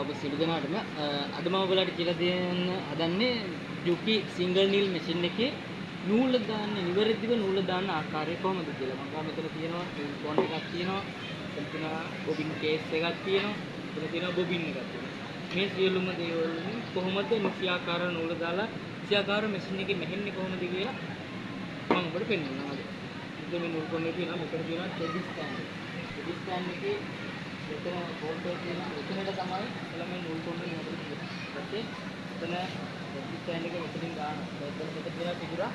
ඔබ සියලු දෙනාටම අද මම ඔයාලට කියලා දෙන්න හදන්නේ ජුකි සිංගල් නීල් මැෂින් එකේ නූල දාන්න නිවැරදිව නූල දාන්න ආකාරය කොහොමද කියලා. මම ගාව මෙතන තියෙනවා නූල් කොන් එකක් තියෙනවා. මෙතන තියෙනවා බොබින් කේස් එකක් තියෙනවා. මෙතන තියෙනවා බොබින් එකක් තියෙනවා. මේ සියලුම දේවල් වලින් කොහොමද නිසියාකාර නූල දාලා නිසියාකාර මැෂින් එකේ මෙහෙන්නේ කොහොමද කියලා මම ඔබට පෙන්නනවා අද. මෙතන මේ නූල් කොන් එක තියෙනවා. මෙතන තියෙනවා ටෙඩි ස්ටෑන්ඩ්. ටෙඩි ස්ටෑන්ඩ් එකේ මෙතන බෝල්ට් එක තියෙනවා. මෙතනට තමයි එළමෙන් නූල් කොන් එක හදලා තියෙන්නේ. ඊපස්සේ මෙතන ටෙඩි ස්ටෑන්ඩ් එක මෙතනින් ගන්නවා. මෙතන තියෙනවා පිටුරා.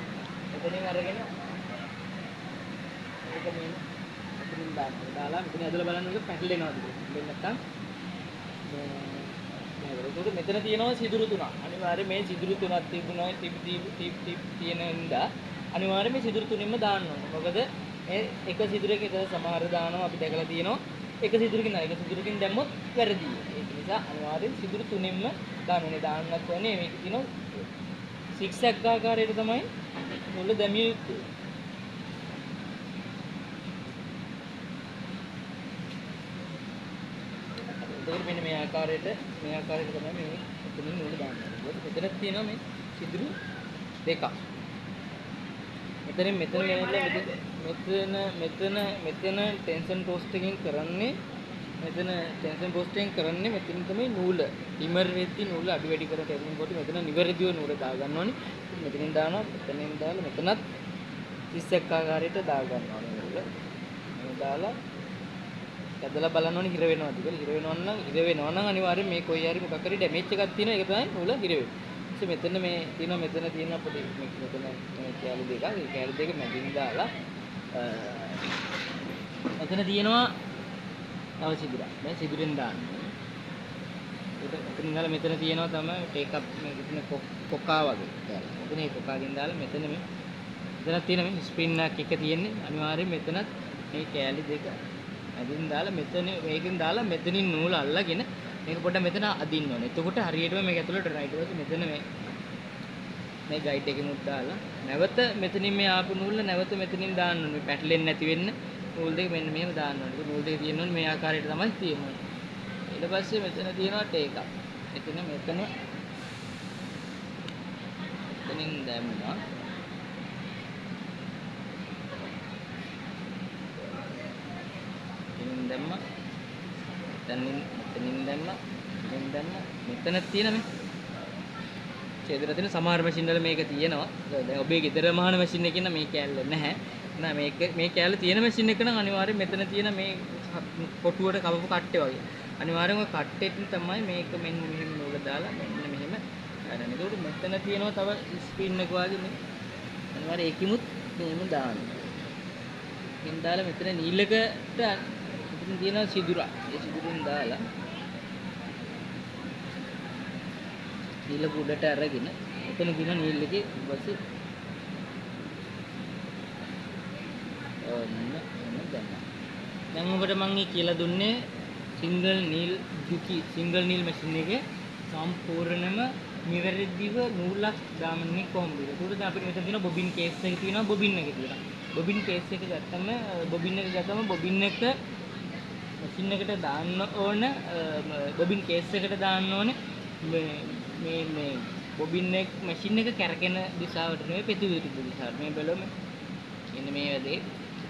මෙතනින් අරගෙන මේක මේ මෙතනින් දානවා. දාලා මෙතන ඇදලා බලන්න එක පැටලෙනවද කියලා. දෙන්න නැත්තම් මේක මෙතන තියෙනවා සිදුරු තුනක්. අනිවාර්යයෙන් මේ සිදුරු තුනක් තිබුණා තියෙන නිසා අනිවාර්යයෙන් මේ සිදුරු තුනින්ම දාන්න ඕනේ. මොකද මේ එක සිදුරක එක සමහර දානවා අපි දැකලා තියෙනවා. එක සිදුරකින් අර එක සිදුරකින් දැම්මොත් වැරදි. ඒක නිසා අනිවාර්යෙන් සිදුරු තුනින්ම දාන්න ඕනේ. දාන්නත් ඕනේ මේක තියෙනවා සික්සැක් ආකාරයට තමයි මුල දැමිය යුත්තේ. එතකොට මෙන්න මේ ආකාරයට තමයි මේ එතනින් නූල දාන්නේ. මෙතන තියෙනවා මේ සිදුරු දෙකක්. මෙතන ටෙන්ෂන් පෝස්ට් එකකින් කරන්නේ මෙතන තමයි නූල ඩිමර් වෙද්දි නූල අඩු වැඩි කර තේරුම්කොට මෙතන නිවැරදිව නූල දා ගන්න ඕනේ. මෙතනින් දානවා මෙතනින් දාලා මෙතනත් 30ක් ආකාරයට දා ගන්න ඕනේ නූල. මේ දාලා ඇදලා බලන්න ඕනේ හිර වෙනවද කියලා. හිර වෙනවා නම් අනිවාර්යෙන් මේ කොයි හරි මොකක් හරි ඩැමේජ් එකක් තියෙනවා. ඒක තමයි නූල හිර වෙන්නේ. මෙතන මේ තියෙනවා මෙතන පොඩි මෙතන මේ කැලි දෙකක්. ඒ කැලි දෙක මැදින් දාලා මෙතන තියෙනවා තව සිදුරක්. මේ සිදුරෙන් දාන්න. මෙතන ඉඳලා මෙතන තියෙනවා තමයි ටේක් අප් මේ මෙතන කොකා වගේ කැලි. මෙතන මේ කොකාගෙන් දාලා මෙතන තියෙන මේ ස්ප්‍රින් එක තියෙන්නේ. අනිවාර්යෙන් මෙතනත් මේ කැලි දෙක මැදින් දාලා මේකෙන් දාලා මෙතනින් නූල අල්ලගෙන මේක පොඩ්ඩක් මෙතන අදින්න ඕනේ. එතකොට හරියටම මේක ඇතුළට රයිට් වෙලා මෙතන මේ ගයිඩ් එකෙමුත් දාලා නැවත මෙතනින් මේ ආපු නූල නැවත මෙතනින් දාන්න ඕනේ. පැටලෙන්නේ නැති වෙන්න නූල් දෙක මෙන්න මෙහෙම දාන්න ඕනේ. නූල් දෙක තියෙන්න ඕනේ මේ ආකාරයට තමයි තියෙන්නේ. ඊට පස්සේ මෙතන තියෙනවා ටේක් අප්. මෙතනින් දැම්මා. මෙතනින් දැම්මා. මෙතන තියෙන මේ ඡේදන තියෙන සමහර මැෂින් වල මේක තියෙනවා. දැන් ඔබේ ගෙදර මහන මැෂින් එකකින් නම් මේ කෑල්ල නැහැ. නෑ මේ කෑල්ල තියෙන මැෂින් එක නම් අනිවාර්යෙන් මෙතන තියෙන මේ කොටුවට කවපු කට්ටේ වගේ. අනිවාර්යෙන් ඔය කට්ටෙටින් තමයි මේක මෙන්න මෙහෙම නූල දාලා මෙන්න මෙහෙම ගන්න. ඒකට මෙතන තියෙනවා තව ස්ප්‍රින් එක වගේ මේ. අනිවාර්යෙන් ඒකිමුත් මෙහෙම දාන්න. මෙන් දාලා මෙතන නීලකට මෙතන තියෙනවා සිදුරා. ඒ සිදුරින් දාලා නීල කුඩට අරගෙන එතන දින නීල් එකේ ඊපස්සේ දැන් ඔබට මම කියලා දුන්නේ සිංගල් නීල් මැෂින් එකේ සම්පූර්ණම නිවැරදිව නූලක් දාන්නේ කොහොමද? ඒකට අපිට මෙතන තියෙන බොබින් කේස් එක තියෙනවා බොබින් එක තියෙනවා. බොබින් කේස් එක ගත්තම බොබින් එක මැෂින් එකට දාන්න ඕන බොබින් කේස් එකට දාන්න ඕනේ මේ බොබින් එක මැෂින් එක කැරකෙන දිශාවට නෙවෙයි පෙති විරුද්ධ දිශාවට. මේ බලමු. ඉන්න මේ වැඩේ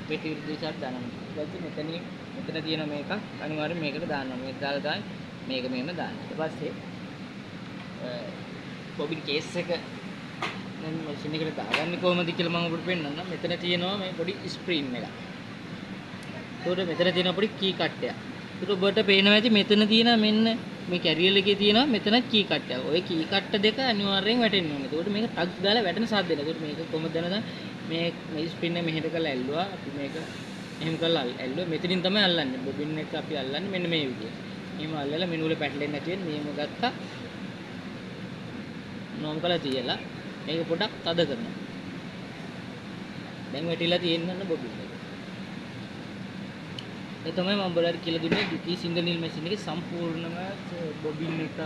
පෙති විරුද්ධ දිශාවට දානවා. ඊට පස්සේ මෙතන තියෙන මේක අනිවාර්යෙන් මේකට දාන්න ඕනේ. මේක දාලා තමයි මේක මෙහෙම දාන්න. ඊට පස්සේ බොබින් කේස් එක දැන් මැෂින් එකට දාගන්නේ කොහොමද කියලා මම ඔබට පෙන්නන්නම්. මෙතන තියෙනවා මේ පොඩි ස්ප්‍රින් එකක්. ඒකට මෙතන තියෙන පොඩි කී කට්ටයක්. ඒක ඔබට පේනවා ඇති මෙතන තියෙන මෙන්න මේ කැරියල් එකේ තියෙනවා මෙතන කී කට්ටයක්. ওই කී කට්ට දෙක අනිවාර්යෙන් වැටෙන්න ඕනේ. ඒකට මේක ටක් දාලා වැටෙන සද්ද එනවා. ඒකට මේක කොහොමද දැනද මේ ස්ප්‍රින් එක මෙහෙට කරලා ඇල්ලුවා. අපි මේක එහෙම කරලා ඇල්ලුවා. මෙතනින් තමයි අල්ලන්නේ. බොබින් එක අපි අල්ලන්නේ මෙන්න මේ විදියට. එහෙම අල්ලලා මේ නූල පැටලෙන්නේ නැති වෙන්න මෙහෙම ගත්තා. නෝම් කරලා තියලා මේක පොඩක් තද කරනවා. දැන් වැටිලා තියෙනන්න බොබින් එක. ඒ තමයි මම ඔයාලට කියලා දුන්නේ ජුකි සිංගල් නීල් මැෂින් එකේ සම්පූර්ණම බොබින් එක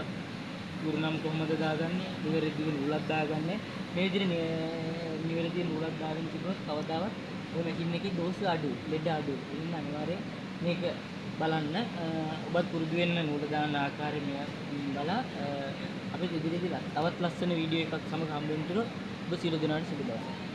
උරුනම් කොහොමද දාගන්නේ? නිවැරදිව නූලක් දාගන්නේ. මේ විදිහට නිවැරදිව නූලක් දාගෙන තිබුණොත් කවදාවත් ඔය මැෂින් එකේ දෝෂ අඩුයි, ලෙඩ අඩුයි. ඉතින් අනිවාර්යෙන් මේක බලන්න ඔබත් පුරුදු වෙන්න නූල දාන ආකාරය මේ බලා අපි ඉදිරියේදී තවත් ලස්සන වීඩියෝ එකක් සමග හම්බ වෙනතුරු ඔබ සියලු දෙනාට සුබ දවසක්.